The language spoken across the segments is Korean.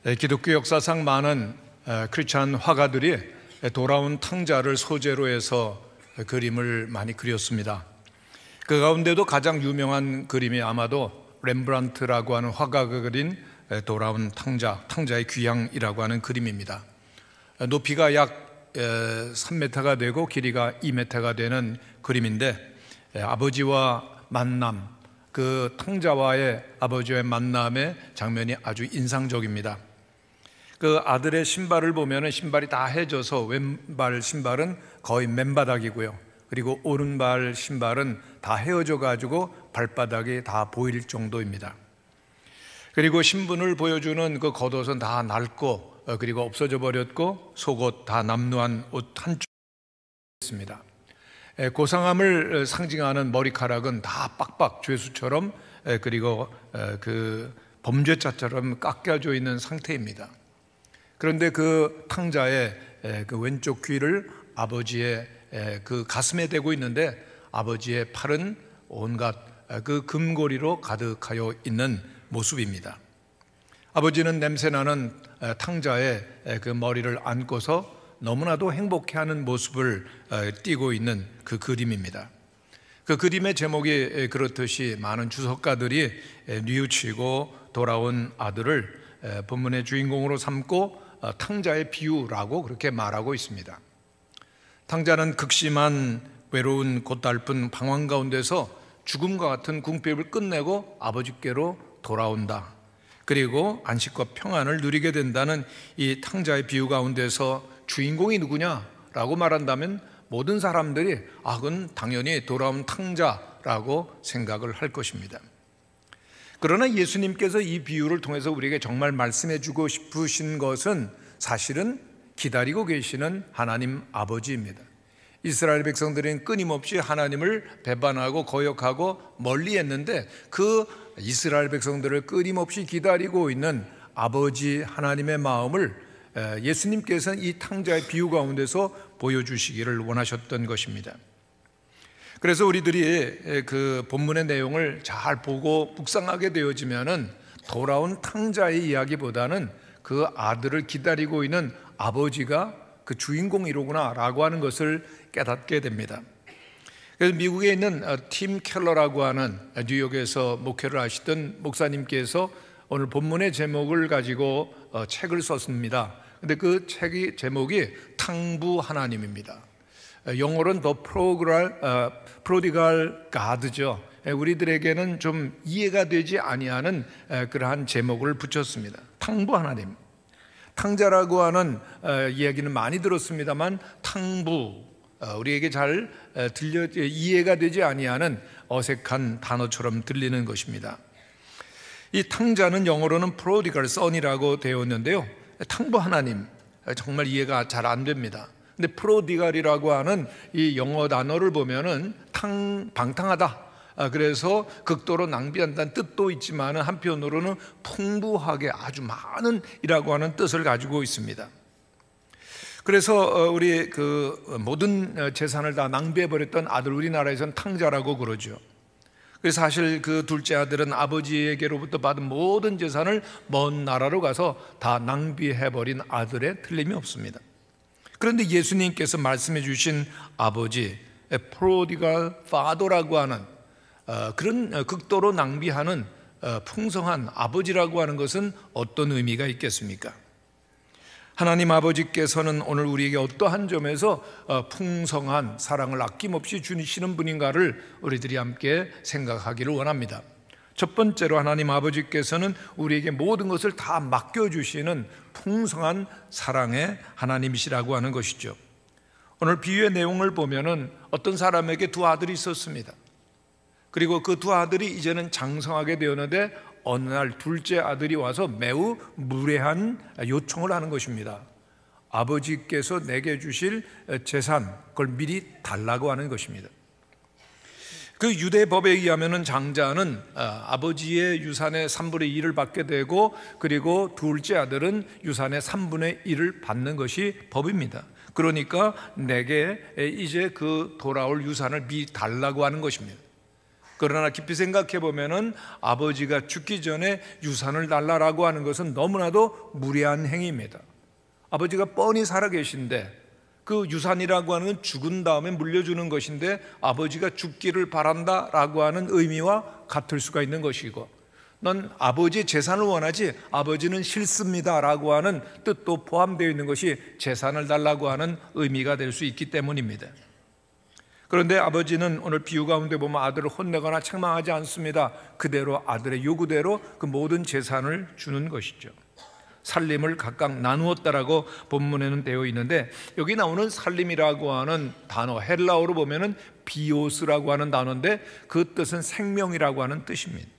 기독교 역사상 많은 크리스찬 화가들이 돌아온 탕자를 소재로 해서 그림을 많이 그렸습니다. 그 가운데도 가장 유명한 그림이 아마도 렘브란트라고 하는 화가가 그린 돌아온 탕자의 귀향이라고 하는 그림입니다. 높이가 약 3m가 되고 길이가 2m가 되는 그림인데, 아버지와 만남, 그 탕자와의 아버지와의 만남의 장면이 아주 인상적입니다. 그 아들의 신발을 보면 신발이 다 해져서 왼발 신발은 거의 맨바닥이고요, 그리고 오른발 신발은 다 헤어져 가지고 발바닥이 다 보일 정도입니다. 그리고 신분을 보여주는 그 겉옷은 다 낡고 그리고 없어져 버렸고, 속옷 다 남루한 옷 한쪽 있습니다. 고상함을 상징하는 머리카락은 다 빡빡 죄수처럼, 그리고 그 범죄자처럼 깎여져 있는 상태입니다. 그런데 그 탕자의 그 왼쪽 귀를 아버지의 그 가슴에 대고 있는데, 아버지의 팔은 온갖 그 금고리로 가득하여 있는 모습입니다. 아버지는 냄새나는 탕자의 그 머리를 안고서 너무나도 행복해하는 모습을 띠고 있는 그 그림입니다. 그 그림의 제목이 그렇듯이 많은 주석가들이 뉘우치고 돌아온 아들을 본문의 주인공으로 삼고 탕자의 비유라고 그렇게 말하고 있습니다. 탕자는 극심한 외로운 고달픈 방황 가운데서 죽음과 같은 궁핍을 끝내고 아버지께로 돌아온다. 그리고 안식과 평안을 누리게 된다는 이 탕자의 비유 가운데서 주인공이 누구냐라고 말한다면 모든 사람들이 그건 당연히 돌아온 탕자라고 생각을 할 것입니다. 그러나 예수님께서 이 비유를 통해서 우리에게 정말 말씀해 주고 싶으신 것은 사실은 기다리고 계시는 하나님 아버지입니다. 이스라엘 백성들은 끊임없이 하나님을 배반하고 거역하고 멀리했는데, 그 이스라엘 백성들을 끊임없이 기다리고 있는 아버지 하나님의 마음을 예수님께서는 이 탕자의 비유 가운데서 보여주시기를 원하셨던 것입니다. 그래서 우리들이 그 본문의 내용을 잘 보고 묵상하게 되어지면은 돌아온 탕자의 이야기보다는 그 아들을 기다리고 있는 아버지가 그 주인공이로구나라고 하는 것을 깨닫게 됩니다. 그래서 미국에 있는 팀 켈러라고 하는 뉴욕에서 목회를 하시던 목사님께서 오늘 본문의 제목을 가지고 책을 썼습니다. 근데 그 책이 제목이 탕부 하나님입니다. 영어로는 The Prodigal God죠. 우리들에게는 좀 이해가 되지 아니하는 그러한 제목을 붙였습니다. 탕부 하나님. 탕자라고 하는 이야기는 많이 들었습니다만, 탕부, 우리에게 잘 이해가 되지 아니하는 어색한 단어처럼 들리는 것입니다. 이 탕자는 영어로는 Prodigal Son이라고 되어 있는데요, 탕부 하나님, 정말 이해가 잘 안 됩니다. 근데 프로디갈이라고 하는 이 영어 단어를 보면은 방탕하다, 그래서 극도로 낭비한다는 뜻도 있지만 한편으로는 풍부하게 아주 많은 이라고 하는 뜻을 가지고 있습니다. 그래서 우리 그 모든 재산을 다 낭비해버렸던 아들, 우리나라에서는 탕자라고 그러죠. 그래서 사실 그 둘째 아들은 아버지에게로부터 받은 모든 재산을 먼 나라로 가서 다 낭비해버린 아들에 틀림이 없습니다. 그런데 예수님께서 말씀해 주신 아버지, 프로디갈 파더라고 하는 그런 극도로 낭비하는 풍성한 아버지라고 하는 것은 어떤 의미가 있겠습니까? 하나님 아버지께서는 오늘 우리에게 어떠한 점에서 풍성한 사랑을 아낌없이 주시는 분인가를 우리들이 함께 생각하기를 원합니다. 첫 번째로 하나님 아버지께서는 우리에게 모든 것을 다 맡겨주시는 풍성한 사랑의 하나님이시라고 하는 것이죠. 오늘 비유의 내용을 보면은 어떤 사람에게 두 아들이 있었습니다. 그리고 그 두 아들이 이제는 장성하게 되었는데, 어느 날 둘째 아들이 와서 매우 무례한 요청을 하는 것입니다. 아버지께서 내게 주실 재산, 그걸 미리 달라고 하는 것입니다. 그 유대 법에 의하면 장자는 아버지의 유산의 3분의 1을 받게 되고, 그리고 둘째 아들은 유산의 3분의 1을 받는 것이 법입니다. 그러니까 내게 이제 그 돌아올 유산을 미리 달라고 하는 것입니다. 그러나 깊이 생각해 보면은 아버지가 죽기 전에 유산을 달라라고 하는 것은 너무나도 무례한 행위입니다. 아버지가 뻔히 살아계신데 그 유산이라고 하는 건 죽은 다음에 물려주는 것인데 아버지가 죽기를 바란다라고 하는 의미와 같을 수가 있는 것이고, 넌 아버지의 재산을 원하지 아버지는 싫습니다라고 하는 뜻도 포함되어 있는 것이 재산을 달라고 하는 의미가 될 수 있기 때문입니다. 그런데 아버지는 오늘 비유 가운데 보면 아들을 혼내거나 책망하지 않습니다. 그대로 아들의 요구대로 그 모든 재산을 주는 것이죠. 살림을 각각 나누었다라고 본문에는 되어 있는데, 여기 나오는 살림이라고 하는 단어 헬라어로 보면은 비오스라고 하는 단어인데 그 뜻은 생명이라고 하는 뜻입니다.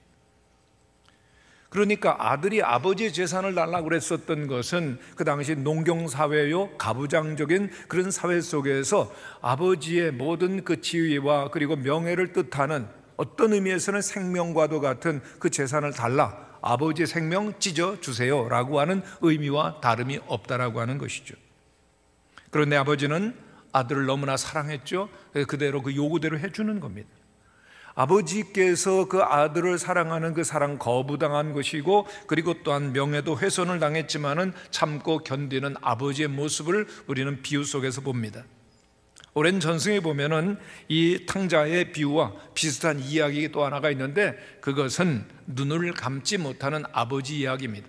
그러니까 아들이 아버지의 재산을 달라고 그랬었던 것은 그 당시 농경사회요 가부장적인 그런 사회 속에서 아버지의 모든 그 지위와 그리고 명예를 뜻하는, 어떤 의미에서는 생명과도 같은 그 재산을 달라, 아버지의 생명 찢어주세요 라고 하는 의미와 다름이 없다라고 하는 것이죠. 그런데 아버지는 아들을 너무나 사랑했죠. 그대로 그 요구대로 해주는 겁니다. 아버지께서 그 아들을 사랑하는 그 사랑 거부당한 것이고, 그리고 또한 명예도 훼손을 당했지만은 참고 견디는 아버지의 모습을 우리는 비유 속에서 봅니다. 오랜 전승에 보면은 이 탕자의 비유와 비슷한 이야기 또 하나가 있는데, 그것은 눈을 감지 못하는 아버지 이야기입니다.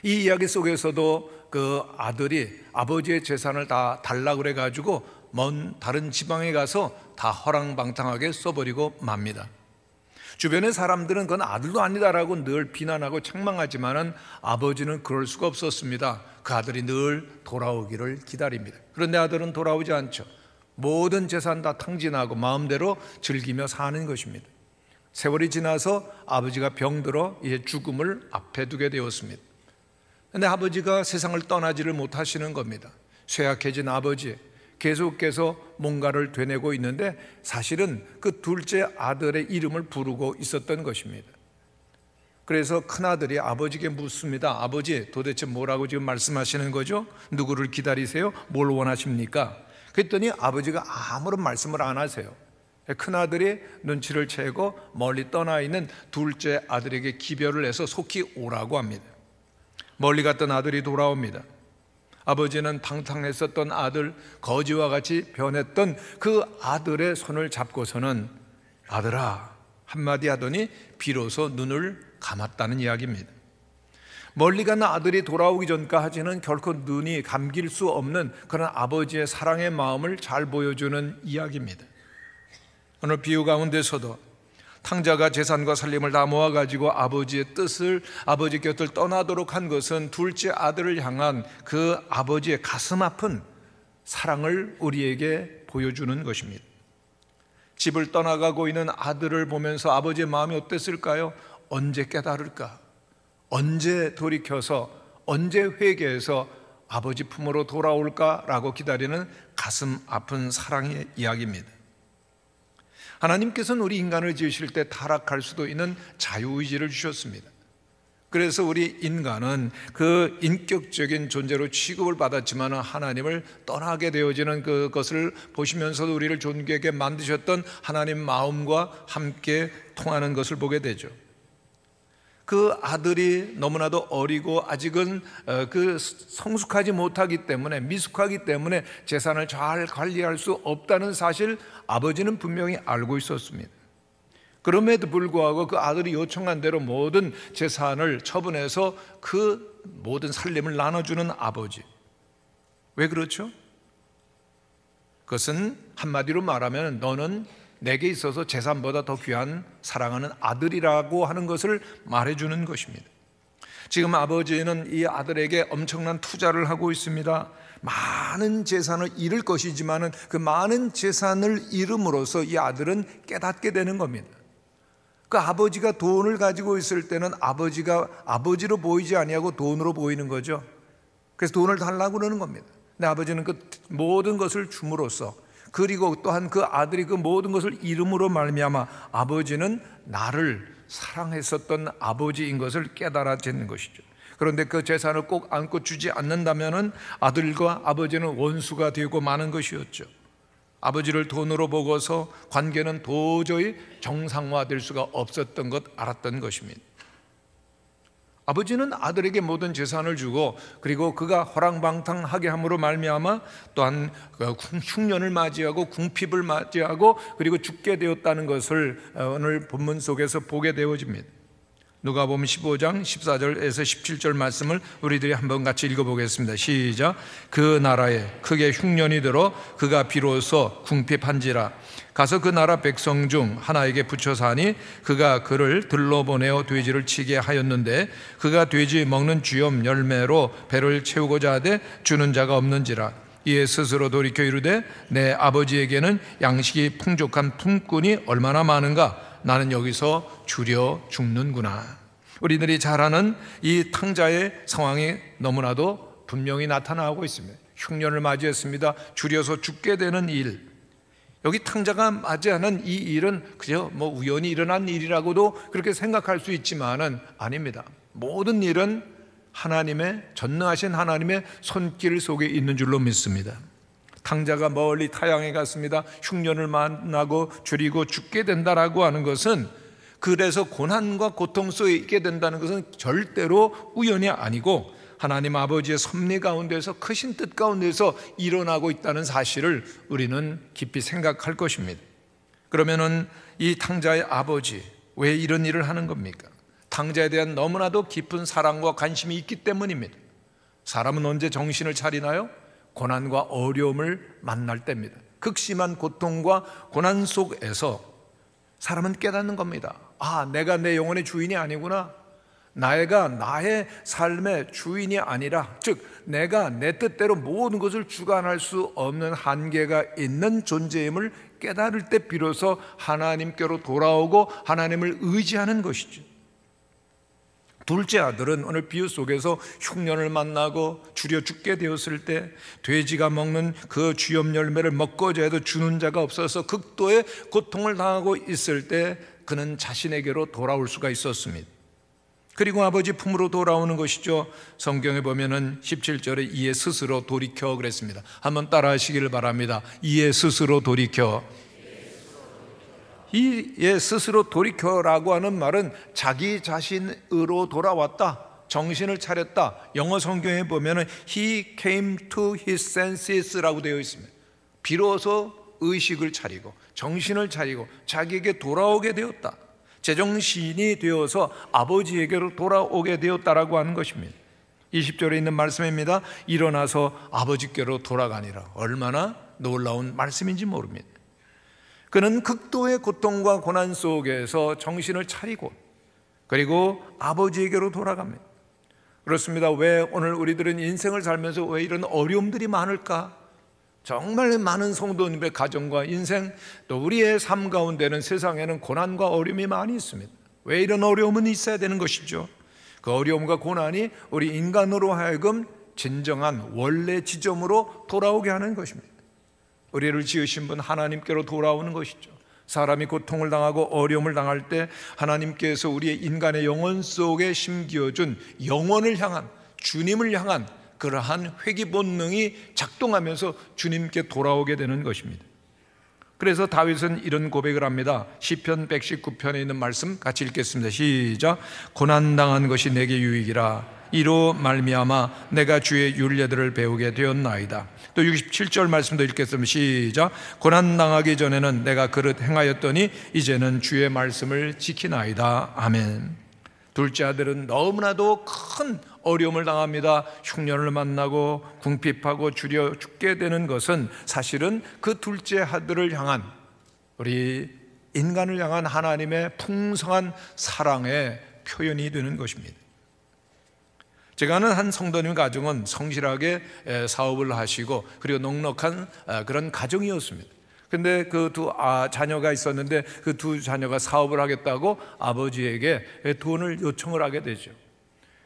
이 이야기 속에서도 그 아들이 아버지의 재산을 다 달라고 그래가지고 먼 다른 지방에 가서 다 허랑방탕하게 써버리고 맙니다. 주변의 사람들은 그건 아들도 아니다라고 늘 비난하고 책망하지만은 아버지는 그럴 수가 없었습니다. 그 아들이 늘 돌아오기를 기다립니다. 그런데 아들은 돌아오지 않죠. 모든 재산 다 탕진하고 마음대로 즐기며 사는 것입니다. 세월이 지나서 아버지가 병들어 이제 죽음을 앞에 두게 되었습니다. 그런데 아버지가 세상을 떠나지를 못하시는 겁니다. 쇠약해진 아버지, 계속해서 뭔가를 되뇌고 있는데 사실은 그 둘째 아들의 이름을 부르고 있었던 것입니다. 그래서 큰아들이 아버지에게 묻습니다. 아버지, 도대체 뭐라고 지금 말씀하시는 거죠? 누구를 기다리세요? 뭘 원하십니까? 그랬더니 아버지가 아무런 말씀을 안 하세요. 큰아들이 눈치를 채고 멀리 떠나 있는 둘째 아들에게 기별을 해서 속히 오라고 합니다. 멀리 갔던 아들이 돌아옵니다. 아버지는 방탕했었던 아들, 거지와 같이 변했던 그 아들의 손을 잡고서는 아들아 한마디 하더니 비로소 눈을 감았다는 이야기입니다. 멀리 간 아들이 돌아오기 전까지는 결코 눈이 감길 수 없는 그런 아버지의 사랑의 마음을 잘 보여주는 이야기입니다. 오늘 비유 가운데서도 탕자가 재산과 살림을 다 모아가지고 아버지의 뜻을, 아버지 곁을 떠나도록 한 것은 둘째 아들을 향한 그 아버지의 가슴 아픈 사랑을 우리에게 보여주는 것입니다. 집을 떠나가고 있는 아들을 보면서 아버지의 마음이 어땠을까요? 언제 깨달을까? 언제 돌이켜서, 언제 회개해서 아버지 품으로 돌아올까라고 기다리는 가슴 아픈 사랑의 이야기입니다. 하나님께서는 우리 인간을 지으실 때 타락할 수도 있는 자유의지를 주셨습니다. 그래서 우리 인간은 그 인격적인 존재로 취급을 받았지만 하나님을 떠나게 되어지는 그것을 보시면서도 우리를 존귀하게 만드셨던 하나님 마음과 함께 통하는 것을 보게 되죠. 그 아들이 너무나도 어리고 아직은 그 성숙하지 못하기 때문에, 미숙하기 때문에 재산을 잘 관리할 수 없다는 사실 아버지는 분명히 알고 있었습니다. 그럼에도 불구하고 그 아들이 요청한 대로 모든 재산을 처분해서 그 모든 살림을 나눠주는 아버지. 왜 그렇죠? 그것은 한마디로 말하면 너는 내게 있어서 재산보다 더 귀한 사랑하는 아들이라고 하는 것을 말해주는 것입니다. 지금 아버지는 이 아들에게 엄청난 투자를 하고 있습니다. 많은 재산을 잃을 것이지만 그 많은 재산을 잃음으로써 이 아들은 깨닫게 되는 겁니다. 그 아버지가 돈을 가지고 있을 때는 아버지가 아버지로 보이지 아니하고 돈으로 보이는 거죠. 그래서 돈을 달라고 그러는 겁니다. 근데 아버지는 그 모든 것을 줌으로써, 그리고 또한 그 아들이 그 모든 것을 잃음으로 말미암아 아버지는 나를 사랑했었던 아버지인 것을 깨달아지는 것이죠. 그런데 그 재산을 꼭 안고 주지 않는다면 아들과 아버지는 원수가 되고 마는 것이었죠. 아버지를 돈으로 보고서 관계는 도저히 정상화될 수가 없었던 것 알았던 것입니다. 아버지는 아들에게 모든 재산을 주고 그리고 그가 허랑방탕하게 함으로 말미암아 또한 흉년을 맞이하고 궁핍을 맞이하고 그리고 죽게 되었다는 것을 오늘 본문 속에서 보게 되어집니다. 누가복음 15장 14절에서 17절 말씀을 우리들이 한번 같이 읽어보겠습니다. 시작. 그 나라에 크게 흉년이 들어 그가 비로소 궁핍한지라. 가서 그 나라 백성 중 하나에게 붙여 사니 그가 그를 들러 보내어 돼지를 치게 하였는데 그가 돼지 먹는 쥐염 열매로 배를 채우고자 하되 주는 자가 없는지라. 이에 스스로 돌이켜 이르되 내 아버지에게는 양식이 풍족한 품꾼이 얼마나 많은가. 나는 여기서 주려 죽는구나. 우리들이 잘 아는 이 탕자의 상황이 너무나도 분명히 나타나고 있습니다. 흉년을 맞이했습니다. 줄여서 죽게 되는 일. 여기 탕자가 맞이하는 이 일은 그저 우연히 일어난 일이라고도 그렇게 생각할 수 있지만은 아닙니다. 모든 일은 전능하신 하나님의 손길 속에 있는 줄로 믿습니다. 탕자가 멀리 타향에 갔습니다. 흉년을 만나고 줄이고 죽게 된다라고 하는 것은, 그래서 고난과 고통 속에 있게 된다는 것은 절대로 우연이 아니고 하나님 아버지의 섭리 가운데서 크신 뜻 가운데서 일어나고 있다는 사실을 우리는 깊이 생각할 것입니다. 그러면은 이 탕자의 아버지 왜 이런 일을 하는 겁니까? 탕자에 대한 너무나도 깊은 사랑과 관심이 있기 때문입니다. 사람은 언제 정신을 차리나요? 고난과 어려움을 만날 때입니다. 극심한 고통과 고난 속에서 사람은 깨닫는 겁니다. 아, 내가 내 영혼의 주인이 아니구나. 내가 나의 삶의 주인이 아니라, 즉 내가 내 뜻대로 모든 것을 주관할 수 없는 한계가 있는 존재임을 깨달을 때 비로소 하나님께로 돌아오고 하나님을 의지하는 것이죠. 둘째 아들은 오늘 비유 속에서 흉년을 만나고 줄여 죽게 되었을 때 돼지가 먹는 그 쥐염 열매를 먹고자 해도 주는 자가 없어서 극도의 고통을 당하고 있을 때 그는 자신에게로 돌아올 수가 있었습니다. 그리고 아버지 품으로 돌아오는 것이죠. 성경에 보면은 17절에 이에 스스로 돌이켜 그랬습니다. 한번 따라 하시기를 바랍니다. 이에 스스로 돌이켜. 이에 스스로 돌이켜라고 하는 말은 자기 자신으로 돌아왔다, 정신을 차렸다. 영어 성경에 보면은 He came to his senses라고 되어 있습니다. 비로소 의식을 차리고 정신을 차리고 자기에게 돌아오게 되었다. 제정신이 되어서 아버지에게로 돌아오게 되었다라고 하는 것입니다. 20절에 있는 말씀입니다. 일어나서 아버지께로 돌아가니라. 얼마나 놀라운 말씀인지 모릅니다. 그는 극도의 고통과 고난 속에서 정신을 차리고 그리고 아버지에게로 돌아갑니다. 그렇습니다. 왜 오늘 우리들은 인생을 살면서 왜 이런 어려움들이 많을까? 정말 많은 성도님의 가정과 인생, 또 우리의 삶 가운데는 세상에는 고난과 어려움이 많이 있습니다. 왜 이런 어려움은 있어야 되는 것이죠? 그 어려움과 고난이 우리 인간으로 하여금 진정한 원래 지점으로 돌아오게 하는 것입니다. 우리를 지으신 분 하나님께로 돌아오는 것이죠. 사람이 고통을 당하고 어려움을 당할 때 하나님께서 우리의 인간의 영혼 속에 심기어준 영혼을 향한, 주님을 향한 그러한 회귀 본능이 작동하면서 주님께 돌아오게 되는 것입니다. 그래서 다윗은 이런 고백을 합니다. 시편 119편에 있는 말씀 같이 읽겠습니다. 시작. 고난당한 것이 내게 유익이라. 이로 말미암아 내가 주의 율례들을 배우게 되었나이다. 또 67절 말씀도 읽겠습니다. 시작. 고난당하기 전에는 내가 그릇 행하였더니 이제는 주의 말씀을 지키나이다. 아멘. 둘째 아들은 너무나도 큰 어려움을 당합니다. 흉년을 만나고 궁핍하고 줄여 죽게 되는 것은 사실은 그 둘째 아들을 향한, 우리 인간을 향한 하나님의 풍성한 사랑의 표현이 되는 것입니다. 제가 아는 한 성도님 가정은 성실하게 사업을 하시고 그리고 넉넉한 그런 가정이었습니다. 근데 그 두 자녀가 있었는데 그 두 자녀가 사업을 하겠다고 아버지에게 돈을 요청을 하게 되죠.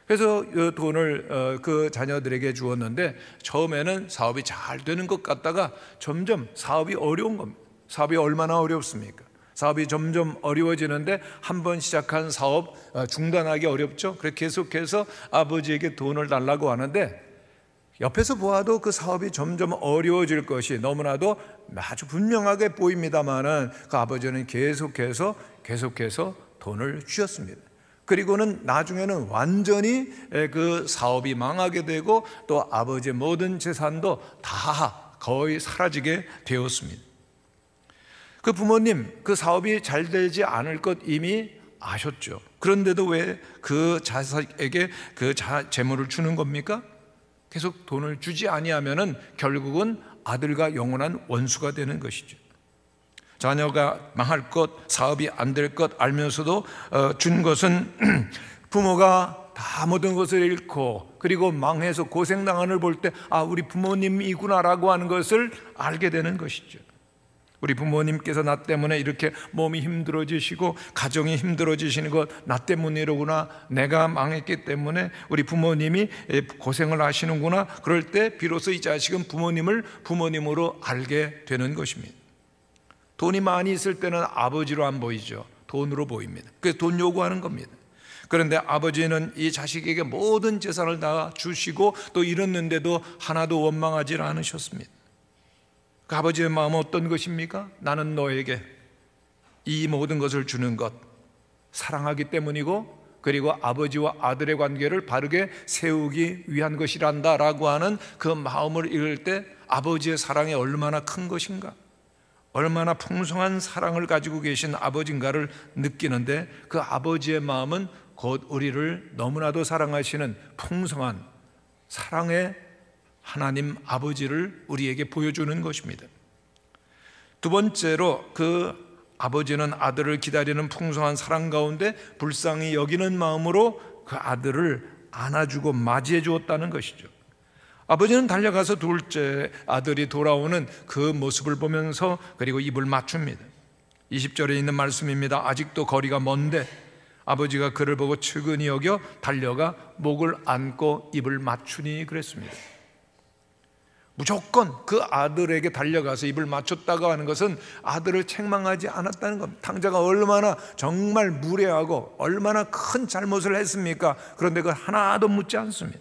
그래서 그 돈을 그 자녀들에게 주었는데 처음에는 사업이 잘 되는 것 같다가 점점 사업이 어려운 겁니다. 사업이 얼마나 어렵습니까? 사업이 점점 어려워지는데 한 번 시작한 사업 중단하기 어렵죠. 그래서 계속해서 아버지에게 돈을 달라고 하는데 옆에서 보아도 그 사업이 점점 어려워질 것이 너무나도 아주 분명하게 보입니다마는 그 아버지는 계속해서 돈을 쥐었습니다. 그리고는 나중에는 완전히 그 사업이 망하게 되고 또 아버지의 모든 재산도 다 거의 사라지게 되었습니다. 그 부모님, 그 사업이 잘 되지 않을 것 이미 아셨죠. 그런데도 왜 그 자식에게 그 재물을 주는 겁니까? 계속 돈을 주지 아니하면은 결국은 아들과 영원한 원수가 되는 것이죠. 자녀가 망할 것, 사업이 안 될 것 알면서도 준 것은 부모가 다 모든 것을 잃고 그리고 망해서 고생당하는 볼 때 우리 부모님이구나라고 하는 것을 알게 되는 것이죠. 우리 부모님께서 나 때문에 이렇게 몸이 힘들어지시고 가정이 힘들어지시는 것 나 때문이로구나, 내가 망했기 때문에 우리 부모님이 고생을 하시는구나. 그럴 때 비로소 이 자식은 부모님을 부모님으로 알게 되는 것입니다. 돈이 많이 있을 때는 아버지로 안 보이죠. 돈으로 보입니다. 그래서 돈 요구하는 겁니다. 그런데 아버지는 이 자식에게 모든 재산을 다 주시고 또 잃었는데도 하나도 원망하지 않으셨습니다. 그 아버지의 마음은 어떤 것입니까? 나는 너에게 이 모든 것을 주는 것 사랑하기 때문이고 그리고 아버지와 아들의 관계를 바르게 세우기 위한 것이란다 라고 하는 그 마음을 읽을 때 아버지의 사랑이 얼마나 큰 것인가, 얼마나 풍성한 사랑을 가지고 계신 아버지인가를 느끼는데 그 아버지의 마음은 곧 우리를 너무나도 사랑하시는 풍성한 사랑의 하나님 아버지를 우리에게 보여주는 것입니다. 두 번째로 그 아버지는 아들을 기다리는 풍성한 사랑 가운데 불쌍히 여기는 마음으로 그 아들을 안아주고 맞이해 주었다는 것이죠. 아버지는 달려가서 둘째 아들이 돌아오는 그 모습을 보면서 그리고 입을 맞춥니다. 20절에 있는 말씀입니다. 아직도 거리가 먼데 아버지가 그를 보고 측은히 여겨 달려가 목을 안고 입을 맞추니 그랬습니다. 무조건 그 아들에게 달려가서 입을 맞췄다고 하는 것은 아들을 책망하지 않았다는 겁니다. 탕자가 얼마나 정말 무례하고 얼마나 큰 잘못을 했습니까? 그런데 그걸 하나도 묻지 않습니다.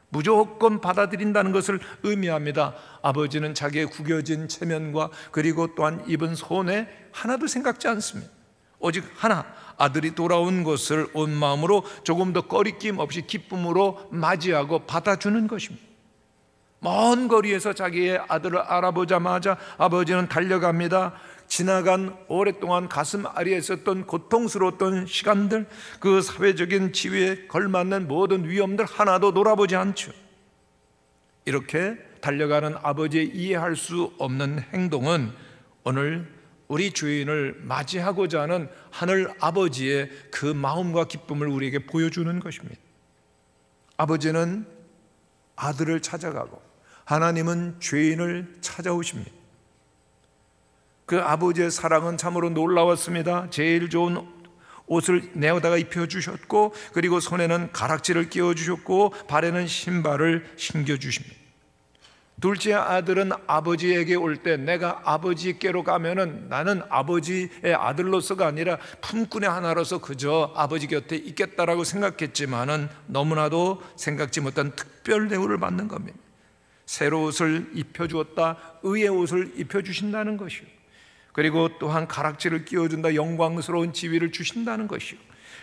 무조건 받아들인다는 것을 의미합니다. 아버지는 자기의 구겨진 체면과 그리고 또한 입은 손에 하나도 생각지 않습니다. 오직 하나, 아들이 돌아온 것을 온 마음으로 조금 더 꺼리낌 없이 기쁨으로 맞이하고 받아주는 것입니다. 먼 거리에서 자기의 아들을 알아보자마자 아버지는 달려갑니다. 지나간 오랫동안 가슴 아리에 있었던 고통스러웠던 시간들, 그 사회적인 지위에 걸맞는 모든 위험들 하나도 돌아보지 않죠. 이렇게 달려가는 아버지의 이해할 수 없는 행동은 오늘 우리 주인을 맞이하고자 하는 하늘 아버지의 그 마음과 기쁨을 우리에게 보여주는 것입니다. 아버지는 아들을 찾아가고 하나님은 죄인을 찾아오십니다. 그 아버지의 사랑은 참으로 놀라웠습니다. 제일 좋은 옷을 내어다가 입혀주셨고 그리고 손에는 가락지를 끼워주셨고 발에는 신발을 신겨주십니다. 둘째 아들은 아버지에게 올 때 내가 아버지께로 가면은 나는 아버지의 아들로서가 아니라 품꾼의 하나로서 그저 아버지 곁에 있겠다라고 생각했지만은 너무나도 생각지 못한 특별 대우를 받는 겁니다. 새로 옷을 입혀주었다, 의의 옷을 입혀주신다는 것이요, 그리고 또한 가락지를 끼워준다, 영광스러운 지위를 주신다는 것이요,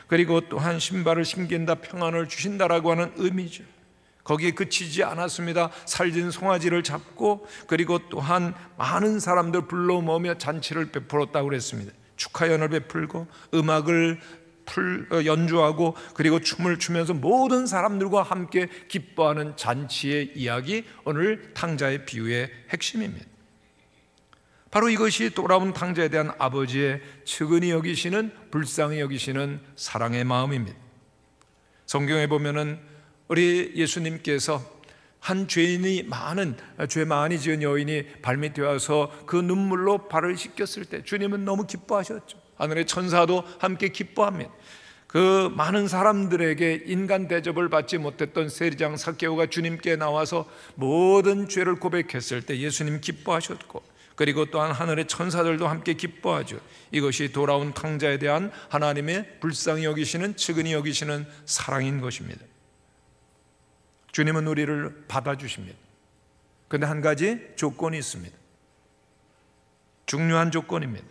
그리고 또한 신발을 신긴다, 평안을 주신다라고 하는 의미죠. 거기에 그치지 않았습니다. 살진 송아지를 잡고 그리고 또한 많은 사람들 불러 모으며 잔치를 베풀었다고 그랬습니다. 축하연을 베풀고 음악을 연주하고 그리고 춤을 추면서 모든 사람들과 함께 기뻐하는 잔치의 이야기, 오늘 탕자의 비유의 핵심입니다. 바로 이것이 돌아온 탕자에 대한 아버지의 측은히 여기시는, 불쌍히 여기시는 사랑의 마음입니다. 성경에 보면은 우리 예수님께서 한 죄인이 죄 많이 지은 여인이 발밑에 와서 그 눈물로 발을 씻겼을 때 주님은 너무 기뻐하셨죠. 하늘의 천사도 함께 기뻐합니다. 그 많은 사람들에게 인간 대접을 받지 못했던 세리장 삭개오가 주님께 나와서 모든 죄를 고백했을 때 예수님 기뻐하셨고, 그리고 또한 하늘의 천사들도 함께 기뻐하죠. 이것이 돌아온 탕자에 대한 하나님의 불쌍히 여기시는, 측은히 여기시는 사랑인 것입니다. 주님은 우리를 받아주십니다. 그런데 한 가지 조건이 있습니다. 중요한 조건입니다.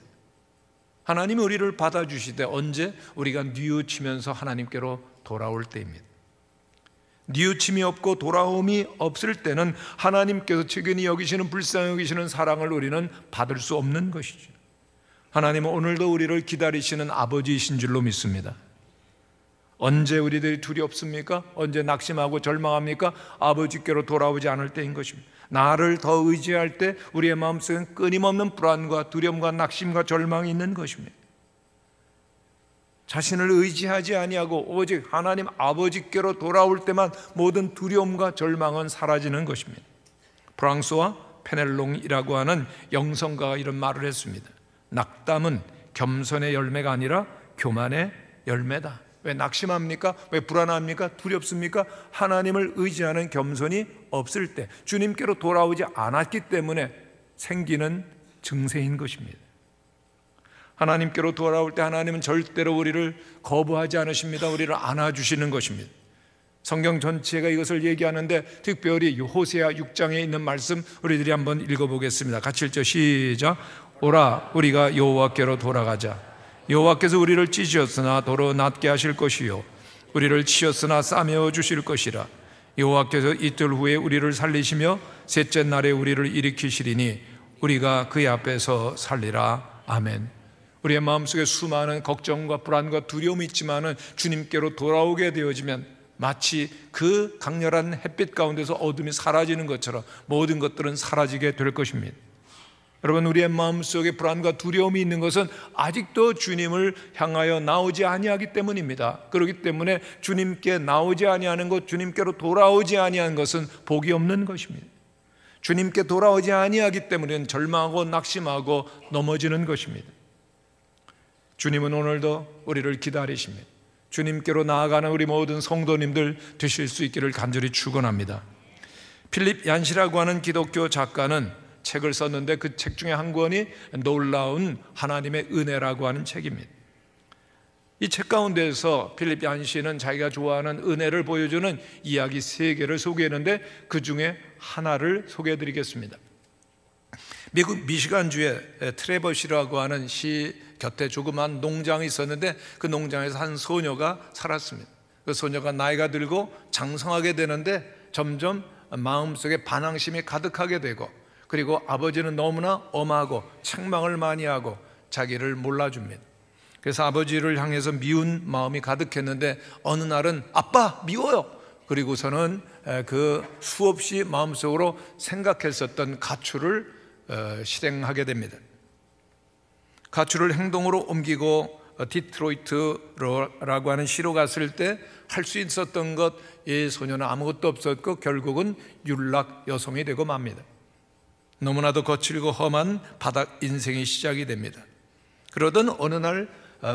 하나님이 우리를 받아주시되 언제? 우리가 뉘우치면서 하나님께로 돌아올 때입니다. 뉘우침이 없고 돌아옴이 없을 때는 하나님께서 측은히 여기시는, 불쌍히 여기시는 사랑을 우리는 받을 수 없는 것이죠. 하나님은 오늘도 우리를 기다리시는 아버지이신 줄로 믿습니다. 언제 우리들이 두렵습니까? 언제 낙심하고 절망합니까? 아버지께로 돌아오지 않을 때인 것입니다. 나를 더 의지할 때 우리의 마음속엔 끊임없는 불안과 두려움과 낙심과 절망이 있는 것입니다. 자신을 의지하지 아니하고 오직 하나님 아버지께로 돌아올 때만 모든 두려움과 절망은 사라지는 것입니다. 프랑스와 페넬롱이라고 하는 영성가가 이런 말을 했습니다. 낙담은 겸손의 열매가 아니라 교만의 열매다. 왜 낙심합니까? 왜 불안합니까? 두렵습니까? 하나님을 의지하는 겸손이 없을 때, 주님께로 돌아오지 않았기 때문에 생기는 증세인 것입니다. 하나님께로 돌아올 때 하나님은 절대로 우리를 거부하지 않으십니다. 우리를 안아주시는 것입니다. 성경 전체가 이것을 얘기하는데 특별히 호세아 6장에 있는 말씀 우리들이 한번 읽어보겠습니다. 같이 읽죠. 시작. 오라 우리가 여호와께로 돌아가자. 여호와께서 우리를 찢으셨으나 도로 낫게 하실 것이요 우리를 치셨으나 싸매어 주실 것이라. 여호와께서 이틀 후에 우리를 살리시며 셋째 날에 우리를 일으키시리니 우리가 그의 앞에서 살리라. 아멘. 우리의 마음속에 수많은 걱정과 불안과 두려움이 있지만은 주님께로 돌아오게 되어지면 마치 그 강렬한 햇빛 가운데서 어둠이 사라지는 것처럼 모든 것들은 사라지게 될 것입니다. 여러분, 우리의 마음속에 불안과 두려움이 있는 것은 아직도 주님을 향하여 나오지 아니하기 때문입니다. 그렇기 때문에 주님께 나오지 아니하는 것, 주님께로 돌아오지 아니하는 것은 복이 없는 것입니다. 주님께 돌아오지 아니하기 때문에 절망하고 낙심하고 넘어지는 것입니다. 주님은 오늘도 우리를 기다리십니다. 주님께로 나아가는 우리 모든 성도님들 되실 수 있기를 간절히 축원합니다. 필립 얀시라고 하는 기독교 작가는 책을 썼는데 그 책 중에 한 권이 놀라운 하나님의 은혜라고 하는 책입니다. 이 책 가운데서 필립 얀시는 자기가 좋아하는 은혜를 보여주는 이야기 3개를 소개했는데 그 중에 하나를 소개해 드리겠습니다. 미국 미시간주에 트레버시라고 하는 시 곁에 조그만 농장이 있었는데 그 농장에서 한 소녀가 살았습니다. 그 소녀가 나이가 들고 장성하게 되는데 점점 마음속에 반항심이 가득하게 되고, 그리고 아버지는 너무나 엄하고 책망을 많이 하고 자기를 몰라줍니다. 그래서 아버지를 향해서 미운 마음이 가득했는데 어느 날은 아빠 미워요. 그리고서는 그 수없이 마음속으로 생각했었던 가출을 실행하게 됩니다. 가출을 행동으로 옮기고 디트로이트라고 하는 시로 갔을 때 할 수 있었던 것, 이 소녀는 아무것도 없었고 결국은 윤락 여성이 되고 맙니다. 너무나도 거칠고 험한 바닥 인생이 시작이 됩니다. 그러던 어느 날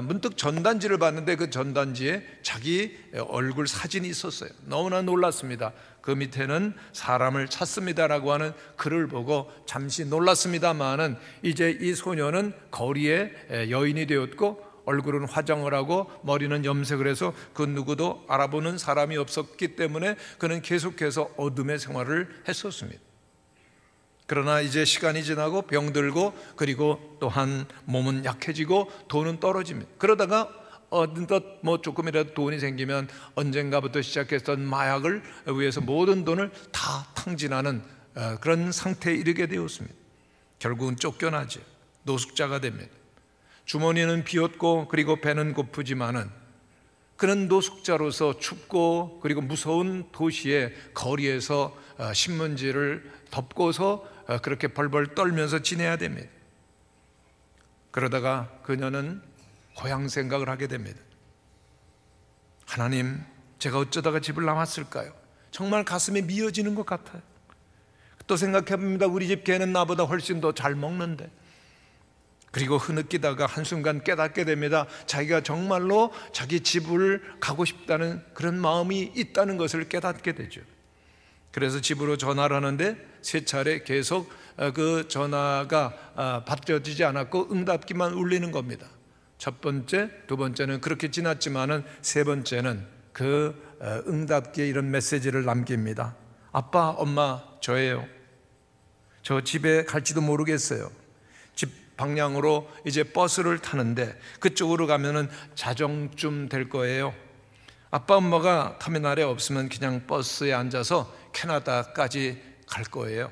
문득 전단지를 봤는데 그 전단지에 자기 얼굴 사진이 있었어요. 너무나 놀랐습니다. 그 밑에는 사람을 찾습니다라고 하는 글을 보고 잠시 놀랐습니다만은 이제 이 소녀는 거리의 여인이 되었고 얼굴은 화장을 하고 머리는 염색을 해서 그 누구도 알아보는 사람이 없었기 때문에 그는 계속해서 어둠의 생활을 했었습니다. 그러나 이제 시간이 지나고 병들고 그리고 또한 몸은 약해지고 돈은 떨어집니다. 그러다가 어느덧 조금이라도 돈이 생기면 언젠가부터 시작했던 마약을 위해서 모든 돈을 다 탕진하는 그런 상태에 이르게 되었습니다. 결국은 쫓겨나죠. 노숙자가 됩니다. 주머니는 비었고 그리고 배는 고프지만은 그는 노숙자로서 춥고 그리고 무서운 도시의 거리에서 신문지를 덮고서 그렇게 벌벌 떨면서 지내야 됩니다. 그러다가 그녀는 고향 생각을 하게 됩니다. 하나님, 제가 어쩌다가 집을 나왔을까요? 정말 가슴이 미어지는 것 같아요. 또 생각해봅니다. 우리 집 개는 나보다 훨씬 더 잘 먹는데. 그리고 흐느끼다가 한순간 깨닫게 됩니다. 자기가 정말로 자기 집을 가고 싶다는 그런 마음이 있다는 것을 깨닫게 되죠. 그래서 집으로 전화를 하는데 3차례 계속 그 전화가 받쳐지지 않았고 응답기만 울리는 겁니다. 첫 번째, 두 번째는 그렇게 지났지만은 세 번째는 그 응답기에 이런 메시지를 남깁니다. 아빠, 엄마, 저예요. 저 집에 갈지도 모르겠어요. 집 방향으로 이제 버스를 타는데 그쪽으로 가면은 자정쯤 될 거예요. 아빠, 엄마가 터미널에 없으면 그냥 버스에 앉아서 캐나다까지 갈 거예요.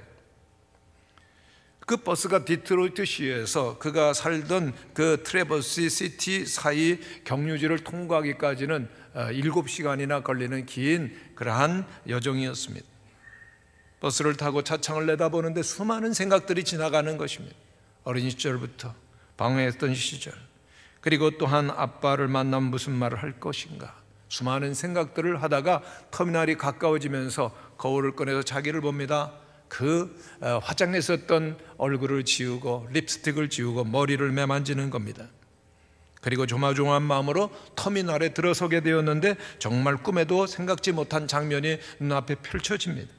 그 버스가 디트로이트 시에서 그가 살던 그 트래버스 시티 사이 경유지를 통과하기까지는 7시간이나 걸리는 긴 그러한 여정이었습니다. 버스를 타고 차창을 내다보는데 수많은 생각들이 지나가는 것입니다. 어린 시절부터 방황했던 시절, 그리고 또한 아빠를 만나면 무슨 말을 할 것인가, 수많은 생각들을 하다가 터미널이 가까워지면서 거울을 꺼내서 자기를 봅니다. 그 화장했었던 얼굴을 지우고 립스틱을 지우고 머리를 매만지는 겁니다. 그리고 조마조마한 마음으로 터미널에 들어서게 되었는데 정말 꿈에도 생각지 못한 장면이 눈앞에 펼쳐집니다.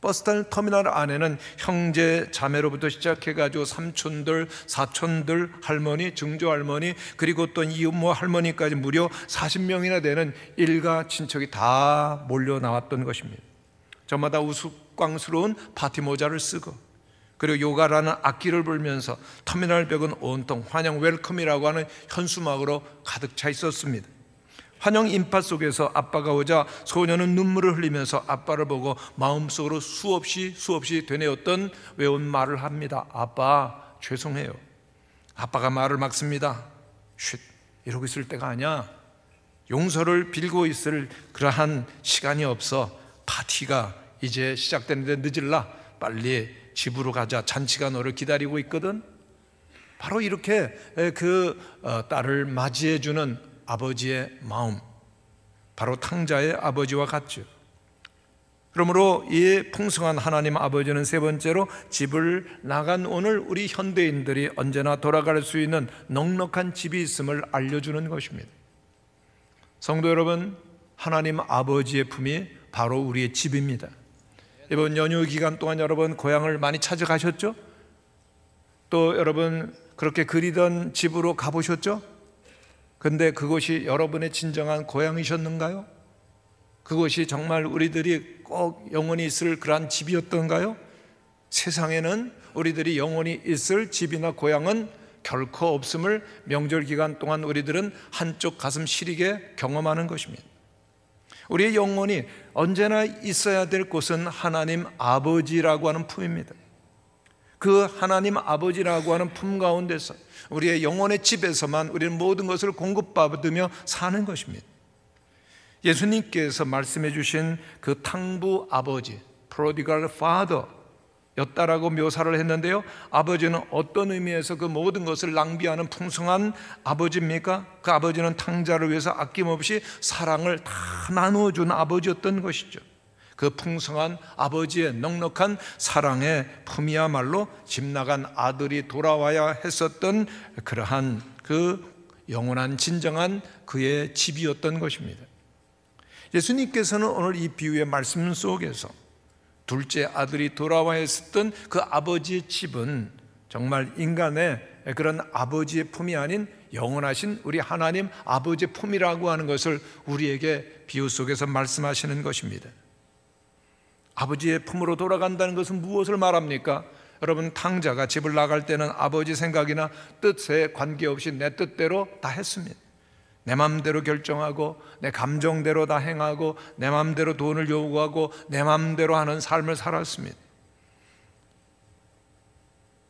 버스 터미널 안에는 형제 자매로부터 시작해가지고 삼촌들, 사촌들, 할머니, 증조할머니, 그리고 또 이모 할머니까지 무려 40명이나 되는 일가 친척이 다 몰려 나왔던 것입니다. 저마다 우스꽝스러운 파티 모자를 쓰고, 그리고 요가라는 악기를 불면서 터미널 벽은 온통 환영 웰컴이라고 하는 현수막으로 가득 차 있었습니다. 환영 인파 속에서 아빠가 오자 소녀는 눈물을 흘리면서 아빠를 보고 마음속으로 수없이 되뇌었던 외운 말을 합니다. 아빠, 죄송해요. 아빠가 말을 막습니다. 쉿, 이러고 있을 때가 아니야. 용서를 빌고 있을 그러한 시간이 없어. 파티가 이제 시작되는데 늦을라. 빨리 집으로 가자. 잔치가 너를 기다리고 있거든. 바로 이렇게 그 딸을 맞이해주는 아버지의 마음, 바로 탕자의 아버지와 같죠. 그러므로 이 풍성한 하나님 아버지는 세 번째로 집을 나간 오늘 우리 현대인들이 언제나 돌아갈 수 있는 넉넉한 집이 있음을 알려주는 것입니다. 성도 여러분, 하나님 아버지의 품이 바로 우리의 집입니다. 이번 연휴 기간 동안 여러분 고향을 많이 찾아가셨죠? 또 여러분 그렇게 그리던 집으로 가보셨죠? 근데 그곳이 여러분의 진정한 고향이셨는가요? 그것이 정말 우리들이 꼭 영원히 있을 그러한 집이었던가요? 세상에는 우리들이 영원히 있을 집이나 고향은 결코 없음을 명절 기간 동안 우리들은 한쪽 가슴 시리게 경험하는 것입니다. 우리의 영혼이 언제나 있어야 될 곳은 하나님 아버지라고 하는 품입니다. 그 하나님 아버지라고 하는 품 가운데서 우리의 영혼의 집에서만 우리는 모든 것을 공급받으며 사는 것입니다. 예수님께서 말씀해 주신 그 탕부 아버지, prodigal father 였다라고 묘사를 했는데요, 아버지는 어떤 의미에서 그 모든 것을 낭비하는 풍성한 아버지입니까? 그 아버지는 탕자를 위해서 아낌없이 사랑을 다 나누어준 아버지였던 것이죠. 그 풍성한 아버지의 넉넉한 사랑의 품이야말로 집 나간 아들이 돌아와야 했었던 그러한 그 영원한 진정한 그의 집이었던 것입니다. 예수님께서는 오늘 이 비유의 말씀 속에서 둘째 아들이 돌아와야 했었던 그 아버지의 집은 정말 인간의 그런 아버지의 품이 아닌 영원하신 우리 하나님 아버지의 품이라고 하는 것을 우리에게 비유 속에서 말씀하시는 것입니다. 아버지의 품으로 돌아간다는 것은 무엇을 말합니까? 여러분, 탕자가 집을 나갈 때는 아버지 생각이나 뜻에 관계없이 내 뜻대로 다 했습니다. 내 마음대로 결정하고 내 감정대로 다 행하고 내 마음대로 돈을 요구하고 내 마음대로 하는 삶을 살았습니다.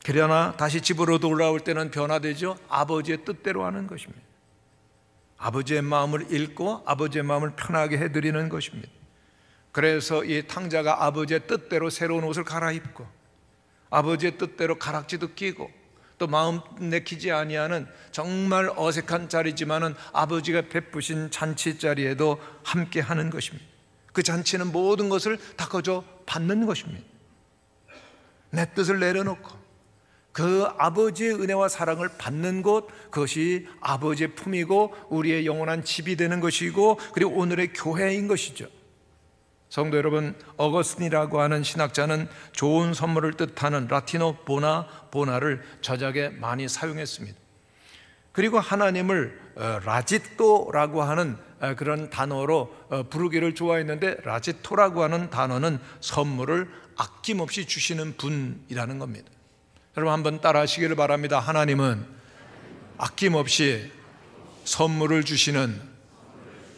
그러나 다시 집으로 돌아올 때는 변화되죠. 아버지의 뜻대로 하는 것입니다. 아버지의 마음을 읽고 아버지의 마음을 편하게 해드리는 것입니다. 그래서 이 탕자가 아버지의 뜻대로 새로운 옷을 갈아입고 아버지의 뜻대로 가락지도 끼고 또 마음 내키지 아니하는 정말 어색한 자리지만은 아버지가 베푸신 잔치 자리에도 함께 하는 것입니다. 그 잔치는 모든 것을 다 거저 받는 것입니다. 내 뜻을 내려놓고 그 아버지의 은혜와 사랑을 받는 곳, 그것이 아버지의 품이고 우리의 영원한 집이 되는 것이고 그리고 오늘의 교회인 것이죠. 성도 여러분, 어거스틴이라고 하는 신학자는 좋은 선물을 뜻하는 라틴어 보나를 저작에 많이 사용했습니다. 그리고 하나님을 라지또라고 하는 그런 단어로 부르기를 좋아했는데, 라지토라고 하는 단어는 선물을 아낌없이 주시는 분이라는 겁니다. 여러분 한번 따라 하시기를 바랍니다. 하나님은 아낌없이 선물을 주시는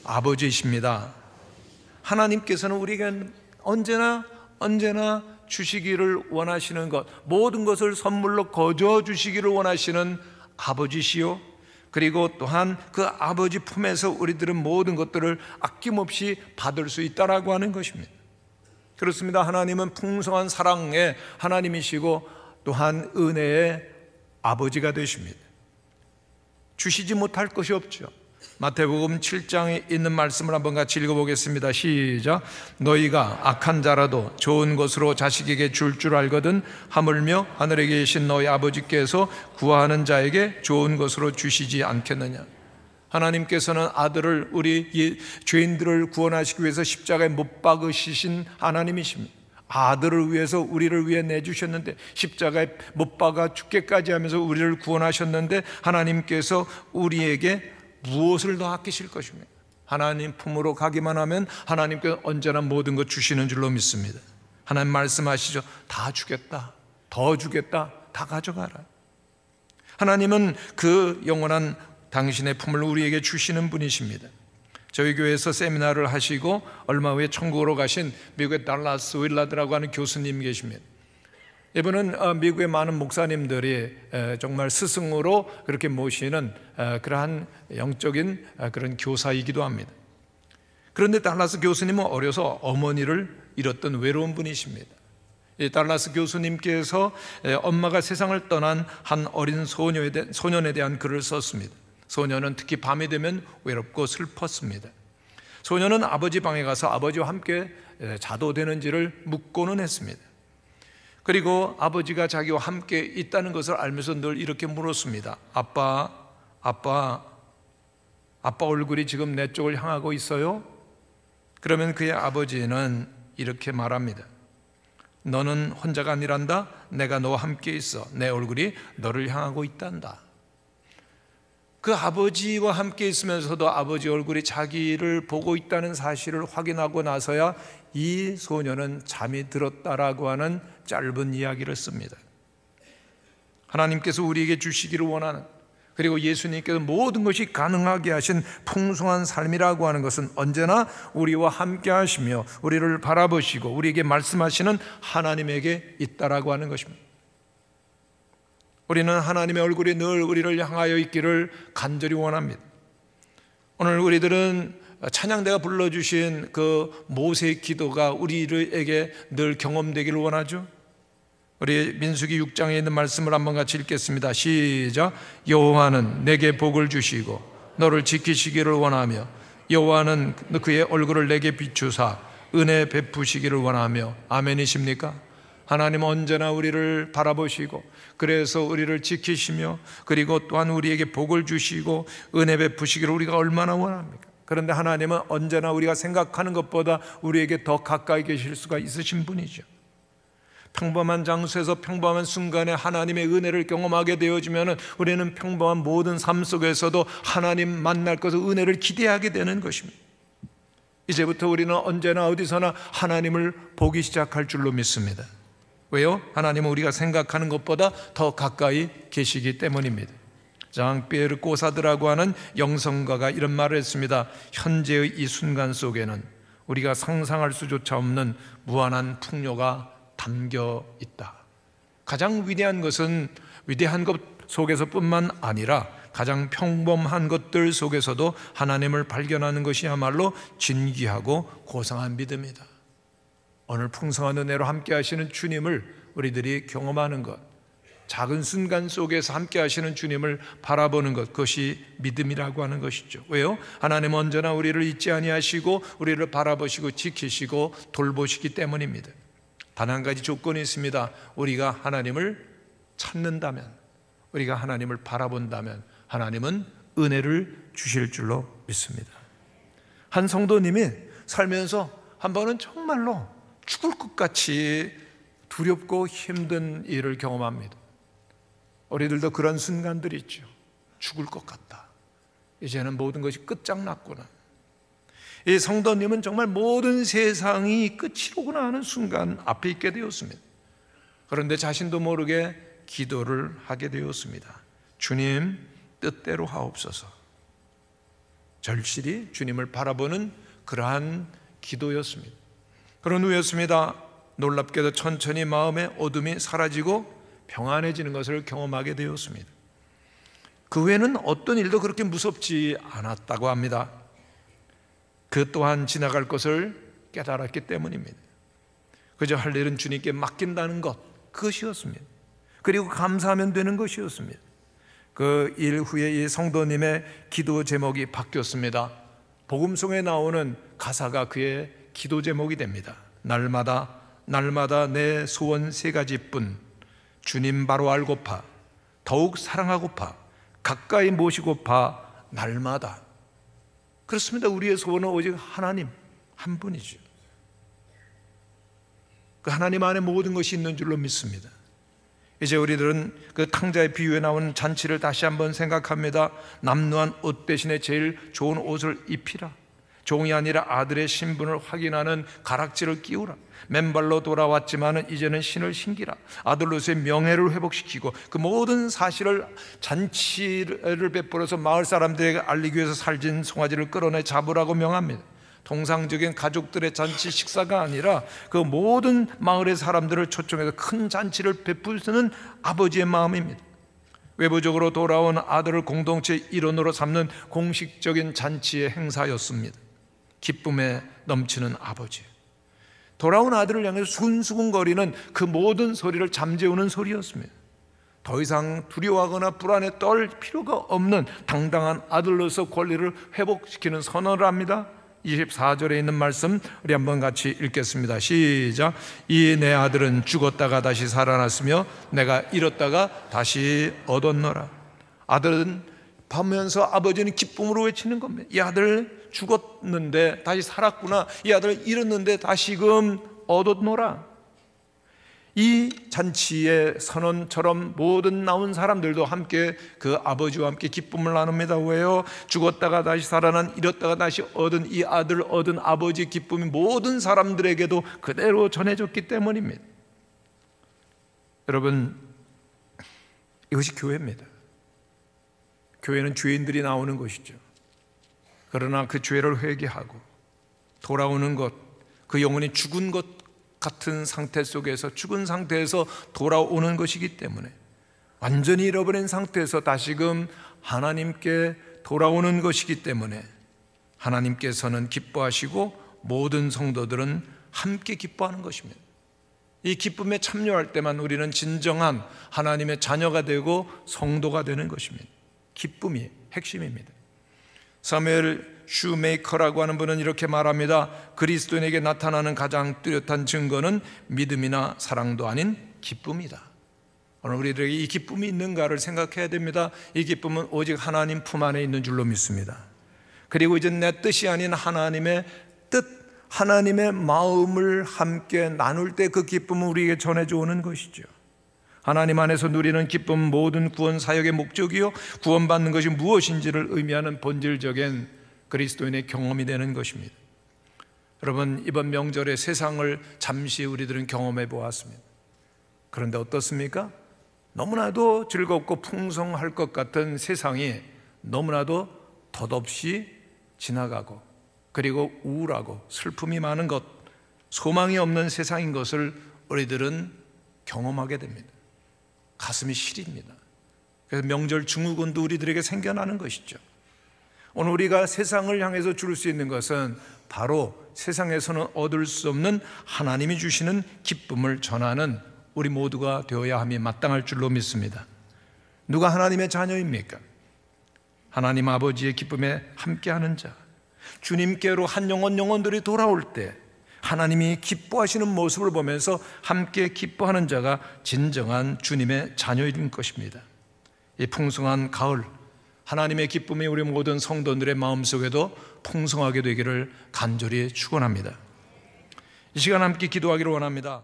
아버지이십니다. 하나님께서는 우리에게 언제나 주시기를 원하시는 것, 모든 것을 선물로 거저 주시기를 원하시는 아버지시요, 그리고 또한 그 아버지 품에서 우리들은 모든 것들을 아낌없이 받을 수 있다라고 하는 것입니다. 그렇습니다. 하나님은 풍성한 사랑의 하나님이시고 또한 은혜의 아버지가 되십니다. 주시지 못할 것이 없죠. 마태복음 7장에 있는 말씀을 한번 같이 읽어보겠습니다. 시작. 너희가 악한 자라도 좋은 것으로 자식에게 줄 알거든 하물며 하늘에 계신 너희 아버지께서 구하는 자에게 좋은 것으로 주시지 않겠느냐. 하나님께서는 아들을, 우리 죄인들을 구원하시기 위해서 십자가에 못 박으신 하나님이십니다. 아들을 위해서 우리를 위해 내주셨는데, 십자가에 못 박아 죽게까지 하면서 우리를 구원하셨는데, 하나님께서 우리에게 무엇을 더 아끼실 것입니까? 하나님 품으로 가기만 하면 하나님께서 언제나 모든 것 주시는 줄로 믿습니다. 하나님 말씀하시죠. 다 주겠다, 더 주겠다, 다 가져가라. 하나님은 그 영원한 당신의 품을 우리에게 주시는 분이십니다. 저희 교회에서 세미나를 하시고 얼마 후에 천국으로 가신 미국의 달라스 윌라드라고 하는 교수님 계십니다. 이분은 미국의 많은 목사님들이 정말 스승으로 그렇게 모시는 그러한 영적인 그런 교사이기도 합니다. 그런데 달라스 교수님은 어려서 어머니를 잃었던 외로운 분이십니다. 이 달라스 교수님께서 엄마가 세상을 떠난 한 어린 소년에 대한 글을 썼습니다. 소년은 특히 밤이 되면 외롭고 슬펐습니다. 소년은 아버지 방에 가서 아버지와 함께 자도 되는지를 묻고는 했습니다. 그리고 아버지가 자기와 함께 있다는 것을 알면서 늘 이렇게 물었습니다. 아빠 얼굴이 지금 내 쪽을 향하고 있어요? 그러면 그의 아버지는 이렇게 말합니다. 너는 혼자가 아니란다. 내가 너와 함께 있어. 내 얼굴이 너를 향하고 있단다. 그 아버지와 함께 있으면서도 아버지 얼굴이 자기를 보고 있다는 사실을 확인하고 나서야 이 소년은 잠이 들었다라고 하는 짧은 이야기를 씁니다. 하나님께서 우리에게 주시기를 원하는, 그리고 예수님께서 모든 것이 가능하게 하신 풍성한 삶이라고 하는 것은 언제나 우리와 함께 하시며 우리를 바라보시고 우리에게 말씀하시는 하나님에게 있다라고 하는 것입니다. 우리는 하나님의 얼굴이 늘 우리를 향하여 있기를 간절히 원합니다. 오늘 우리들은 찬양대가 불러주신 그 모세의 기도가 우리에게 늘 경험되기를 원하죠. 우리 민수기 6장에 있는 말씀을 한번 같이 읽겠습니다. 시작. 여호와는 내게 복을 주시고 너를 지키시기를 원하며 여호와는 그의 얼굴을 내게 비추사 은혜 베푸시기를 원하며. 아멘이십니까? 하나님은 언제나 우리를 바라보시고 그래서 우리를 지키시며 그리고 또한 우리에게 복을 주시고 은혜 베푸시기를 우리가 얼마나 원합니까? 그런데 하나님은 언제나 우리가 생각하는 것보다 우리에게 더 가까이 계실 수가 있으신 분이죠. 평범한 장소에서 평범한 순간에 하나님의 은혜를 경험하게 되어지면 우리는 평범한 모든 삶 속에서도 하나님 만날 것을, 은혜를 기대하게 되는 것입니다. 이제부터 우리는 언제나 어디서나 하나님을 보기 시작할 줄로 믿습니다. 왜요? 하나님은 우리가 생각하는 것보다 더 가까이 계시기 때문입니다. 장피에르 꼬사드라고 하는 영성가가 이런 말을 했습니다. 현재의 이 순간 속에는 우리가 상상할 수조차 없는 무한한 풍요가 담겨 있다. 가장 위대한 것은 위대한 것 속에서뿐만 아니라 가장 평범한 것들 속에서도 하나님을 발견하는 것이야말로 진귀하고 고상한 믿음이다. 오늘 풍성한 은혜로 함께 하시는 주님을 우리들이 경험하는 것, 작은 순간 속에서 함께 하시는 주님을 바라보는 것, 그것이 믿음이라고 하는 것이죠. 왜요? 하나님은 언제나 우리를 잊지 아니하시고 우리를 바라보시고 지키시고 돌보시기 때문입니다. 단 한 가지 조건이 있습니다. 우리가 하나님을 찾는다면, 우리가 하나님을 바라본다면 하나님은 은혜를 주실 줄로 믿습니다. 한 성도님이 살면서 한 번은 정말로 죽을 것 같이 두렵고 힘든 일을 경험합니다. 우리들도 그런 순간들이 있죠. 죽을 것 같다. 이제는 모든 것이 끝장났구나. 이 성도님은 정말 모든 세상이 끝이로구나 하는 순간 앞에 있게 되었습니다. 그런데 자신도 모르게 기도를 하게 되었습니다. 주님 뜻대로 하옵소서. 절실히 주님을 바라보는 그러한 기도였습니다. 그런 후였습니다. 놀랍게도 천천히 마음의 어둠이 사라지고 평안해지는 것을 경험하게 되었습니다. 그 후에는 어떤 일도 그렇게 무섭지 않았다고 합니다. 그 또한 지나갈 것을 깨달았기 때문입니다. 그저 할 일은 주님께 맡긴다는 것, 그것이었습니다. 그리고 감사하면 되는 것이었습니다. 그 일 후에 이 성도님의 기도 제목이 바뀌었습니다. 복음송에 나오는 가사가 그의 기도 제목이 됩니다. 날마다 내 소원 세 가지뿐, 주님 바로 알고파, 더욱 사랑하고파, 가까이 모시고파, 날마다. 그렇습니다. 우리의 소원은 오직 하나님 한 분이죠. 그 하나님 안에 모든 것이 있는 줄로 믿습니다. 이제 우리들은 그 탕자의 비유에 나오는 잔치를 다시 한번 생각합니다. 남루한 옷 대신에 제일 좋은 옷을 입히라. 종이 아니라 아들의 신분을 확인하는 가락지를 끼우라. 맨발로 돌아왔지만 이제는 신을 신기라. 아들로서의 명예를 회복시키고 그 모든 사실을 잔치를 베풀어서 마을 사람들에게 알리기 위해서 살진 송아지를 끌어내 잡으라고 명합니다. 통상적인 가족들의 잔치 식사가 아니라 그 모든 마을의 사람들을 초청해서 큰 잔치를 베푸는 아버지의 마음입니다. 외부적으로 돌아온 아들을 공동체의 일원으로 삼는 공식적인 잔치의 행사였습니다. 기쁨에 넘치는 아버지, 돌아온 아들을 향해서 수근수근거리는 그 모든 소리를 잠재우는 소리였습니다. 더 이상 두려워하거나 불안에 떨 필요가 없는 당당한 아들로서 권리를 회복시키는 선언을 합니다. 24절에 있는 말씀 우리 한번 같이 읽겠습니다. 시작. 이 내 아들은 죽었다가 다시 살아났으며 내가 잃었다가 다시 얻었노라. 아들은 보면서 아버지는 기쁨으로 외치는 겁니다. 이 아들 죽었는데 다시 살았구나. 이 아들 잃었는데 다시금 얻었노라. 이 잔치의 선언처럼 모든 나온 사람들도 함께 그 아버지와 함께 기쁨을 나눕니다. 왜요? 죽었다가 다시 살아난, 잃었다가 다시 얻은 이 아들 얻은 아버지의 기쁨이 모든 사람들에게도 그대로 전해졌기 때문입니다. 여러분, 이것이 교회입니다. 교회는 죄인들이 나오는 것이죠. 그러나 그 죄를 회개하고 돌아오는 것, 그 영혼이 죽은 것 같은 상태 속에서, 죽은 상태에서 돌아오는 것이기 때문에, 완전히 잃어버린 상태에서 다시금 하나님께 돌아오는 것이기 때문에 하나님께서는 기뻐하시고 모든 성도들은 함께 기뻐하는 것입니다. 이 기쁨에 참여할 때만 우리는 진정한 하나님의 자녀가 되고 성도가 되는 것입니다. 기쁨이 핵심입니다. 사무엘 슈메이커라고 하는 분은 이렇게 말합니다. 그리스도인에게 나타나는 가장 뚜렷한 증거는 믿음이나 사랑도 아닌 기쁨이다. 오늘 우리들에게 이 기쁨이 있는가를 생각해야 됩니다. 이 기쁨은 오직 하나님 품 안에 있는 줄로 믿습니다. 그리고 이제 내 뜻이 아닌 하나님의 뜻, 하나님의 마음을 함께 나눌 때 그 기쁨은 우리에게 전해져 오는 것이죠. 하나님 안에서 누리는 기쁨, 모든 구원 사역의 목적이요, 구원받는 것이 무엇인지를 의미하는 본질적인 그리스도인의 경험이 되는 것입니다. 여러분, 이번 명절에 세상을 잠시 우리들은 경험해 보았습니다. 그런데 어떻습니까? 너무나도 즐겁고 풍성할 것 같은 세상이 너무나도 덧없이 지나가고, 그리고 우울하고 슬픔이 많은 것, 소망이 없는 세상인 것을 우리들은 경험하게 됩니다. 가슴이 시립니다. 그래서 명절 증후군도 우리들에게 생겨나는 것이죠. 오늘 우리가 세상을 향해서 줄 수 있는 것은 바로 세상에서는 얻을 수 없는 하나님이 주시는 기쁨을 전하는 우리 모두가 되어야 함이 마땅할 줄로 믿습니다. 누가 하나님의 자녀입니까? 하나님 아버지의 기쁨에 함께하는 자, 주님께로 한 영혼들이 돌아올 때 하나님이 기뻐하시는 모습을 보면서 함께 기뻐하는 자가 진정한 주님의 자녀인 것입니다. 이 풍성한 가을, 하나님의 기쁨이 우리 모든 성도들의 마음속에도 풍성하게 되기를 간절히 축원합니다. 이 시간 함께 기도하기를 원합니다.